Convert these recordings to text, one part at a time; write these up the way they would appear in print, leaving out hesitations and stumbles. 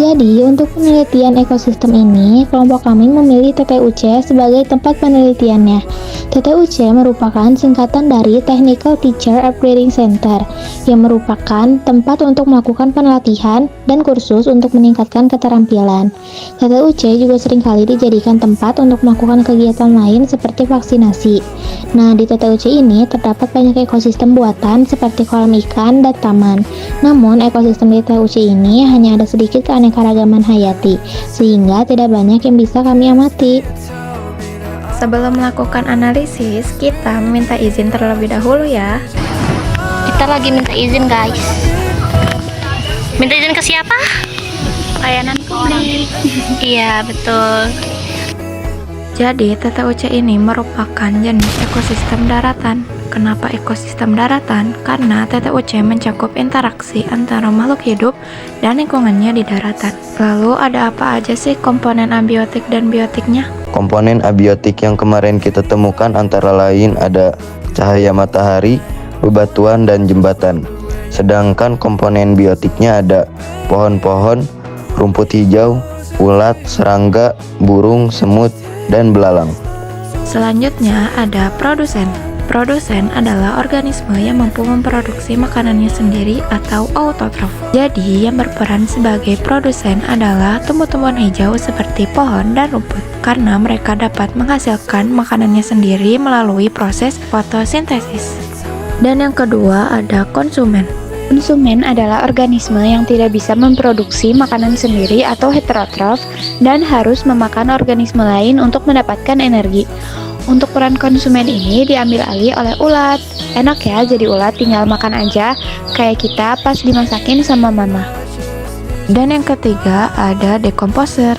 Jadi, untuk penelitian ekosistem ini, kelompok kami memilih TTUC sebagai tempat penelitiannya. TTUC merupakan singkatan dari Technical Teacher Upgrading Center, yang merupakan tempat untuk melakukan pelatihan dan kursus untuk meningkatkan keterampilan. TTUC juga seringkali dijadikan tempat untuk melakukan kegiatan lain seperti vaksinasi. Nah, di TTUC ini terdapat banyak ekosistem buatan seperti kolam ikan dan taman. Namun, ekosistem di TTUC ini hanya ada sedikit keanekaragaman hayati, sehingga tidak banyak yang bisa kami amati. Sebelum melakukan analisis, kita minta izin terlebih dahulu ya. Kita lagi minta izin, guys. Minta izin ke siapa? Layanan ke orang. Iya, betul. Jadi, TTUC ini merupakan jenis ekosistem daratan. Kenapa ekosistem daratan? Karena TTUC mencakup interaksi antara makhluk hidup dan lingkungannya di daratan. Lalu ada apa aja sih komponen abiotik dan biotiknya? Komponen abiotik yang kemarin kita temukan antara lain ada cahaya matahari, bebatuan, dan jembatan. Sedangkan komponen biotiknya ada pohon-pohon, rumput hijau, ulat, serangga, burung, semut, dan belalang. Selanjutnya ada produsen. Produsen adalah organisme yang mampu memproduksi makanannya sendiri atau autotrof. Jadi, yang berperan sebagai produsen adalah tumbuh-tumbuhan hijau seperti pohon dan rumput, karena mereka dapat menghasilkan makanannya sendiri melalui proses fotosintesis. Dan yang kedua ada konsumen. Konsumen adalah organisme yang tidak bisa memproduksi makanan sendiri atau heterotrof dan harus memakan organisme lain untuk mendapatkan energi. Untuk peran konsumen ini diambil alih oleh ulat. Enak ya jadi ulat, tinggal makan aja kayak kita pas dimasakin sama mama. Dan yang ketiga ada dekomposer.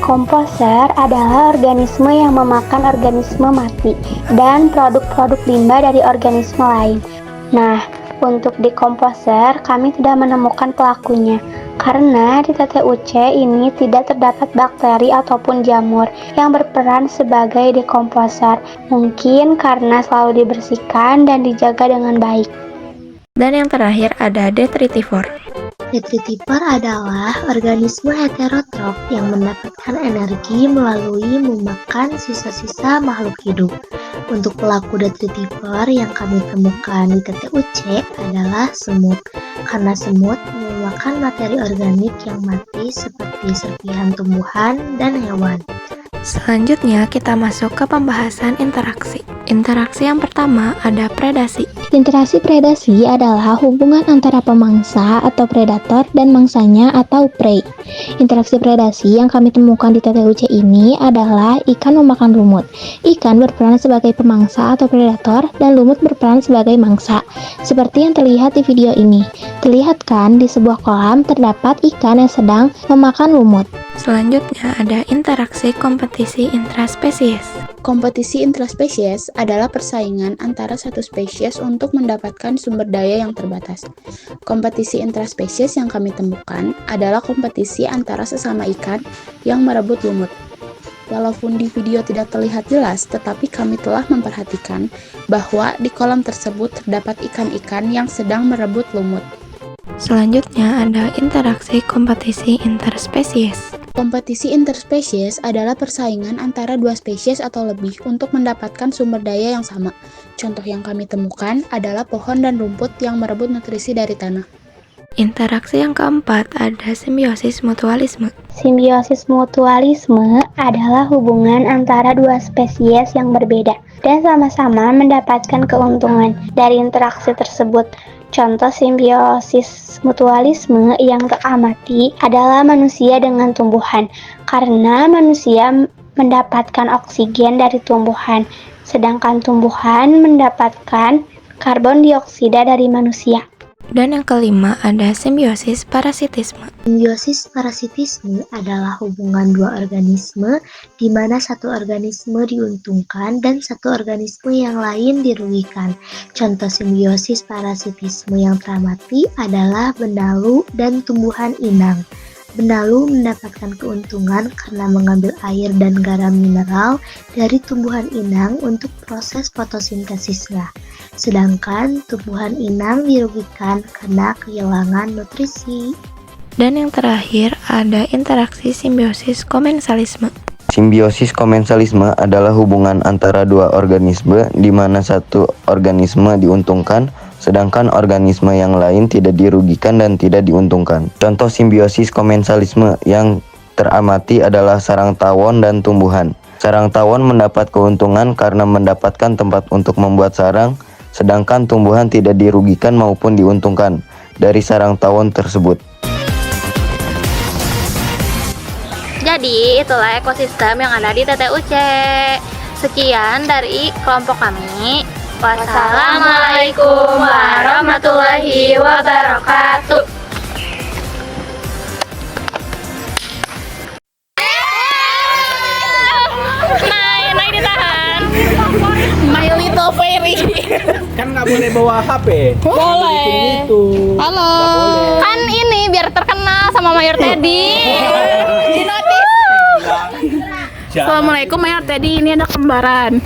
Komposer adalah organisme yang memakan organisme mati dan produk-produk limbah dari organisme lain. Nah, untuk dekomposer kami tidak menemukan pelakunya karena di TTUC ini tidak terdapat bakteri ataupun jamur yang berperan sebagai dekomposer, mungkin karena selalu dibersihkan dan dijaga dengan baik. Dan yang terakhir ada detritivor. Detritivor adalah organisme heterotrof yang mendapatkan energi melalui memakan sisa-sisa makhluk hidup. Untuk pelaku detritivor yang kami temukan di TTUC adalah semut, karena semut memakan materi organik yang mati seperti serpihan tumbuhan dan hewan. Selanjutnya kita masuk ke pembahasan interaksi. Interaksi yang pertama ada predasi. Interaksi predasi adalah hubungan antara pemangsa atau predator dan mangsanya atau prey. Interaksi predasi yang kami temukan di TTUC ini adalah ikan memakan lumut. Ikan berperan sebagai pemangsa atau predator dan lumut berperan sebagai mangsa. Seperti yang terlihat di video ini. Terlihat kan di sebuah kolam terdapat ikan yang sedang memakan lumut. Selanjutnya ada interaksi kompetisi intraspesies. Kompetisi intraspesies adalah persaingan antara satu spesies untuk mendapatkan sumber daya yang terbatas. Kompetisi intraspesies yang kami temukan adalah kompetisi antara sesama ikan yang merebut lumut. Walaupun di video tidak terlihat jelas, tetapi kami telah memperhatikan bahwa di kolam tersebut terdapat ikan-ikan yang sedang merebut lumut. Selanjutnya ada interaksi kompetisi interspesies. Kompetisi interspesies adalah persaingan antara dua spesies atau lebih untuk mendapatkan sumber daya yang sama. Contoh yang kami temukan adalah pohon dan rumput yang merebut nutrisi dari tanah. Interaksi yang keempat ada simbiosis mutualisme. Simbiosis mutualisme adalah hubungan antara dua spesies yang berbeda dan sama-sama mendapatkan keuntungan dari interaksi tersebut. Contoh simbiosis mutualisme yang teramati adalah manusia dengan tumbuhan, karena manusia mendapatkan oksigen dari tumbuhan, sedangkan tumbuhan mendapatkan karbon dioksida dari manusia. Dan yang kelima ada simbiosis parasitisme. Simbiosis parasitisme adalah hubungan dua organisme di mana satu organisme diuntungkan dan satu organisme yang lain dirugikan. Contoh simbiosis parasitisme yang teramati adalah benalu dan tumbuhan inang. Benalu mendapatkan keuntungan karena mengambil air dan garam mineral dari tumbuhan inang untuk proses fotosintesisnya. Sedangkan tumbuhan inang dirugikan karena kehilangan nutrisi. Dan yang terakhir ada interaksi simbiosis komensalisme. Simbiosis komensalisme adalah hubungan antara dua organisme di mana satu organisme diuntungkan, sedangkan organisme yang lain tidak dirugikan dan tidak diuntungkan. Contoh simbiosis komensalisme yang teramati adalah sarang tawon dan tumbuhan. Sarang tawon mendapat keuntungan karena mendapatkan tempat untuk membuat sarang, sedangkan tumbuhan tidak dirugikan maupun diuntungkan dari sarang tawon tersebut. Jadi, itulah ekosistem yang ada di TTUC. Sekian dari kelompok kami. Wassalamualaikum warahmatullahi wabarakatuh. Nay ditahan. My little fairy. Kan nggak boleh bawa HP. Boleh. Itu. Halo. Kan ini biar terkenal sama Mayor Teddy. Di notif. Assalamualaikum Mayor Teddy, ini ada kembaran.